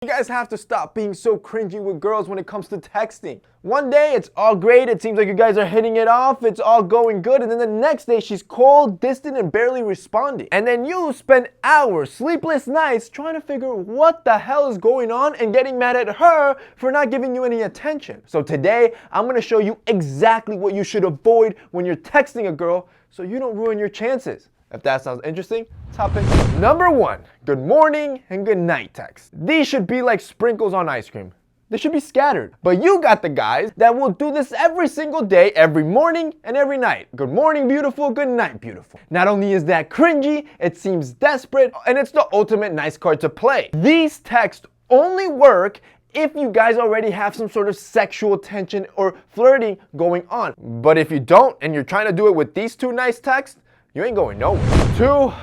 guys have to stop being so cringy with girls when it comes to texting. One day it's all great, it seems like you guys are hitting it off, it's all going good, and then the next day she's cold, distant, and barely responding. And then you spend hours, sleepless nights, trying to figure what the hell is going on and getting mad at her for not giving you any attention. So today, I'm gonna show you exactly what you should avoid when you're texting a girl so you don't ruin your chances. If that sounds interesting, top it. Number 1, good morning and good night text. These should be like sprinkles on ice cream. They should be scattered. But you got the guys that will do this every single day, every morning and every night. Good morning, beautiful. Good night, beautiful. Not only is that cringy, it seems desperate, and it's the ultimate nice card to play. These texts only work if you guys already have some sort of sexual tension or flirting going on. But if you don't and you're trying to do it with these 2 nice texts, you ain't going nowhere. 2,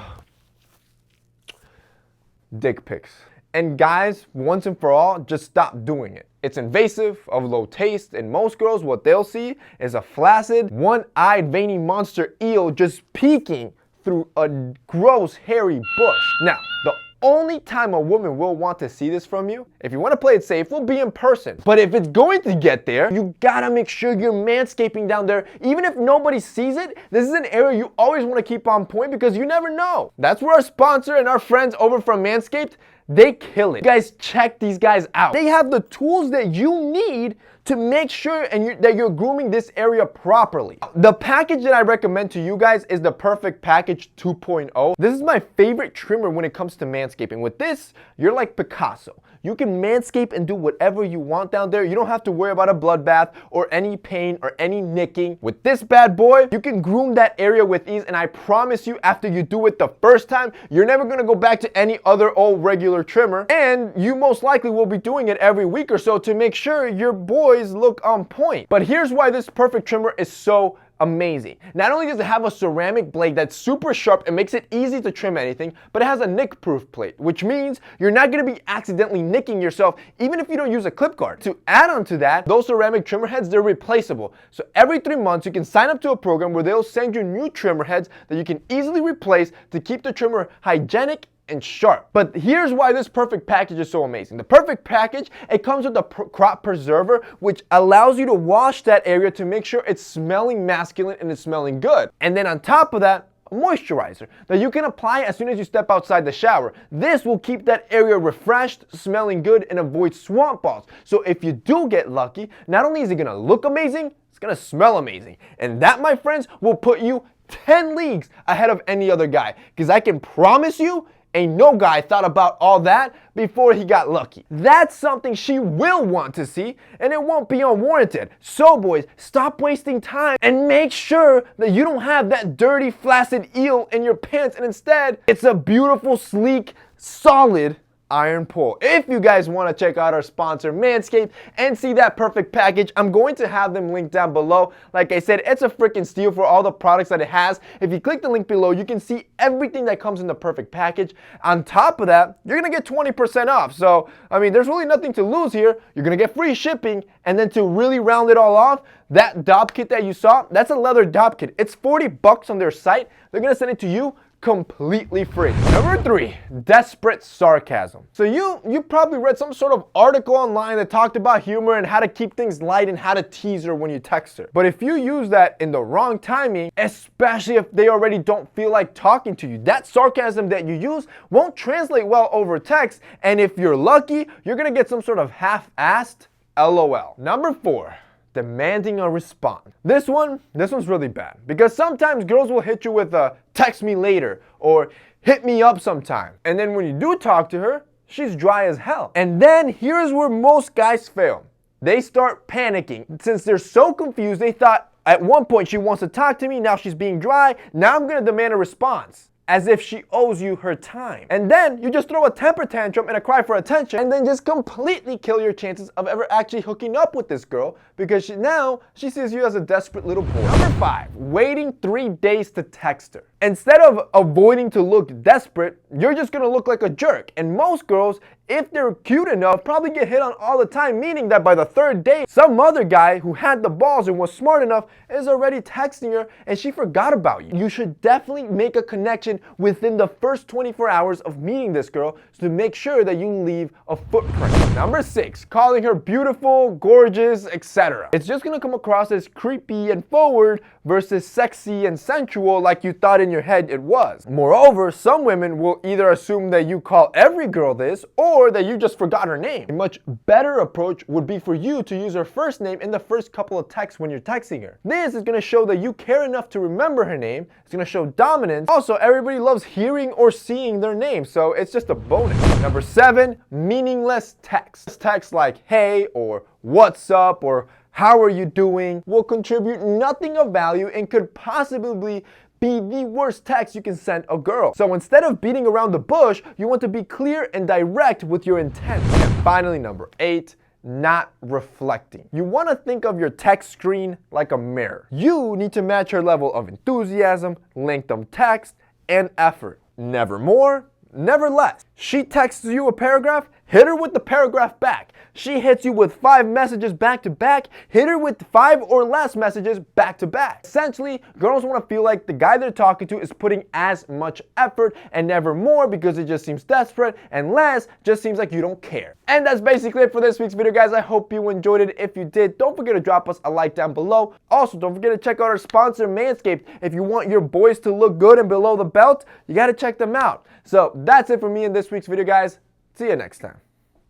dick pics. And guys, once and for all, just stop doing it. It's invasive, of low taste, and most girls, what they'll see is a flaccid, one-eyed, veiny monster eel just peeking through a gross, hairy bush. Now, the only time a woman will want to see this from you, if you want to play it safe, will be in person. But if it's going to get there, you gotta make sure you're manscaping down there. Even if nobody sees it, this is an area you always want to keep on point because you never know. That's where our sponsor and our friends over from Manscaped, they kill it. You guys, check these guys out. They have the tools that you need to make sure that you're grooming this area properly. The package that I recommend to you guys is the Perfect Package 2.0. This is my favorite trimmer when it comes to manscaping. With this, you're like Picasso. You can manscape and do whatever you want down there. You don't have to worry about a bloodbath or any pain or any nicking. With this bad boy, you can groom that area with ease, and I promise you, after you do it the first time, you're never gonna go back to any other old regular trimmer, and you most likely will be doing it every week or so to make sure your boys look on point. But here's why this perfect trimmer is so amazing. Not only does it have a ceramic blade that's super sharp and makes it easy to trim anything, but it has a nick-proof plate, which means you're not going to be accidentally nicking yourself even if you don't use a clip guard. To add on to that, those ceramic trimmer heads, they're replaceable. So every 3 months you can sign up to a program where they'll send you new trimmer heads that you can easily replace to keep the trimmer hygienic and sharp. But here's why this perfect package is so amazing. The perfect package, it comes with a crop preserver, which allows you to wash that area to make sure it's smelling masculine and it's smelling good. And then on top of that, a moisturizer that you can apply as soon as you step outside the shower. This will keep that area refreshed, smelling good, and avoid swamp balls. So if you do get lucky, not only is it gonna look amazing, it's gonna smell amazing. And that, my friends, will put you 10 leagues ahead of any other guy. Because I can promise you, ain't no guy thought about all that before he got lucky. That's something she will want to see, and it won't be unwarranted. So boys, stop wasting time and make sure that you don't have that dirty, flaccid eel in your pants, and instead, it's a beautiful, sleek, solid iron pole. If you guys want to check out our sponsor Manscaped and see that perfect package, I'm going to have them linked down below. Like I said, it's a freaking steal for all the products that it has. If you click the link below, you can see everything that comes in the perfect package. On top of that, you're gonna get 20% off. So I mean, there's really nothing to lose here. You're gonna get free shipping, and then to really round it all off, that dop kit that you saw, that's a leather dop kit. It's $40 on their site. They're gonna send it to you completely free. Number 3, desperate sarcasm. So you probably read some sort of article online that talked about humor and how to keep things light and how to tease her when you text her. But if you use that in the wrong timing, especially if they already don't feel like talking to you, that sarcasm that you use won't translate well over text, and if you're lucky, you're gonna get some sort of half-assed LOL. Number 4, demanding a response. This one's really bad because sometimes girls will hit you with a text me later or hit me up sometime. And then when you do talk to her, she's dry as hell. And then here's where most guys fail. They start panicking. Since they're so confused, they thought at one point she wants to talk to me, now she's being dry, now I'm gonna demand a response. As if she owes you her time. And then you just throw a temper tantrum and a cry for attention, and then just completely kill your chances of ever actually hooking up with this girl because now she sees you as a desperate little boy. Number 5, waiting 3 days to text her. Instead of avoiding to look desperate, you're just gonna look like a jerk. And most girls, if they're cute enough, probably get hit on all the time, meaning that by the third date, some other guy who had the balls and was smart enough is already texting her and she forgot about you. You should definitely make a connection within the first 24 hours of meeting this girl to make sure that you leave a footprint. Number 6, calling her beautiful, gorgeous, etc. It's just gonna come across as creepy and forward versus sexy and sensual like you thought in your head it was. Moreover, some women will either assume that you call every girl this or that you just forgot her name. A much better approach would be for you to use her first name in the first couple of texts when you're texting her. This is going to show that you care enough to remember her name. It's going to show dominance. Also, everybody loves hearing or seeing their name, so it's just a bonus. Number 7, meaningless texts. Texts like hey or what's up or how are you doing will contribute nothing of value and could possibly be the worst text you can send a girl. So instead of beating around the bush, you want to be clear and direct with your intent. And finally, number 8, not reflecting. You want to think of your text screen like a mirror. You need to match her level of enthusiasm, length of text, and effort. Never more, never less. She texts you a paragraph, hit her with the paragraph back. She hits you with 5 messages back to back, hit her with 5 or less messages back to back. Essentially, girls want to feel like the guy they're talking to is putting as much effort and never more because it just seems desperate, and less just seems like you don't care. And that's basically it for this week's video, guys. I hope you enjoyed it. If you did, don't forget to drop us a like down below. Also, don't forget to check out our sponsor, Manscaped. If you want your boys to look good and below the belt, you got to check them out. So that's it for me in this week's video, guys. See you next time.